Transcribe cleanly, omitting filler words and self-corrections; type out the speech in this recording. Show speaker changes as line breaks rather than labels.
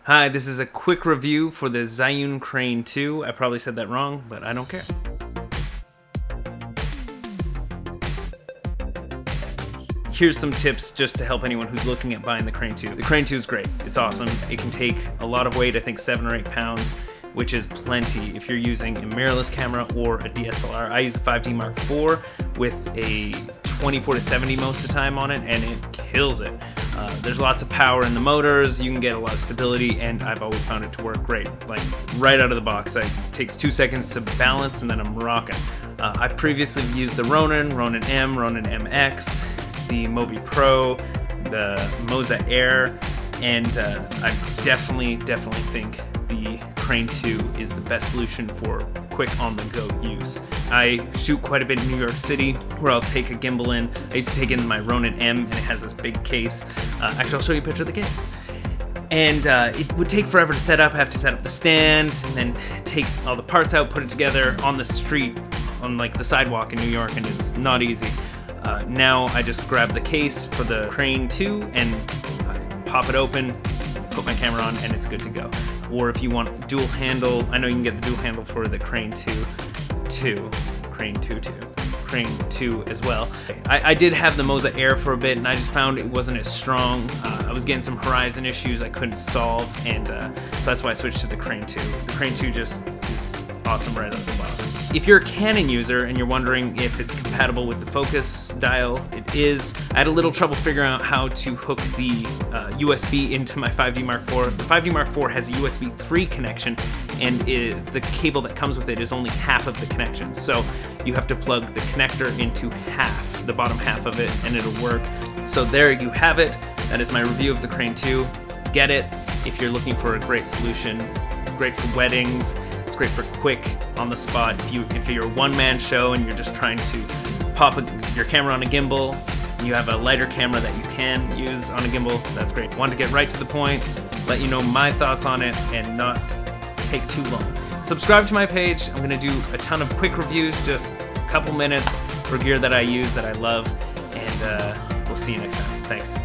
Hi, this is a quick review for the Zhiyun Crane 2. I probably said that wrong, but I don't care. Here's some tips just to help anyone who's looking at buying the Crane 2. The Crane 2 is great. It's awesome. It can take a lot of weight, I think 7 or 8 pounds, which is plenty if you're using a mirrorless camera or a DSLR. I use a 5D Mark IV with a 24-70 most of the time on it, and it kills it. There's lots of power in the motors, you can get a lot of stability, and I've always found it to work great. Like, right out of the box. It takes 2 seconds to balance, and then I'm rocking. I previously used the Ronin-M, Ronin-MX, the Mobi Pro, the Moza Air, and I definitely think the Crane 2 is the best solution for quick on-the-go use. I shoot quite a bit in New York City, where I'll take a gimbal in. I used to take in my Ronin-M, and it has this big case. Actually, I'll show you a picture of the case. And it would take forever to set up. I have to set up the stand, and then take all the parts out, put it together on the street, on like the sidewalk in New York, and it's not easy. Now I just grab the case for the Crane 2 and pop it open, put my camera on, and it's good to go. Or if you want dual handle, I know you can get the dual handle for the Crane 2 as well. I did have the Moza Air for a bit, and I just found it wasn't as strong. I was getting some horizon issues I couldn't solve, and so that's why I switched to the Crane 2. The Crane 2 just is awesome right out of the box. If you're a Canon user and you're wondering if it's compatible with the focus dial, it is. I had a little trouble figuring out how to hook the USB into my 5D Mark IV. The 5D Mark IV has a USB 3 connection, and the cable that comes with it is only half of the connection. So you have to plug the connector into half, the bottom half of it, and it'll work. So there you have it. That is my review of the Crane 2. Get it if you're looking for a great solution. Great for weddings. It's great for quick, on the spot. If you're a one-man show and you're just trying to pop your camera on a gimbal, and you have a lighter camera that you can use on a gimbal, that's great. Want to get right to the point, let you know my thoughts on it, and not take too long. Subscribe to my page. I'm gonna do a ton of quick reviews, just a couple minutes for gear that I use, that I love, and we'll see you next time. Thanks.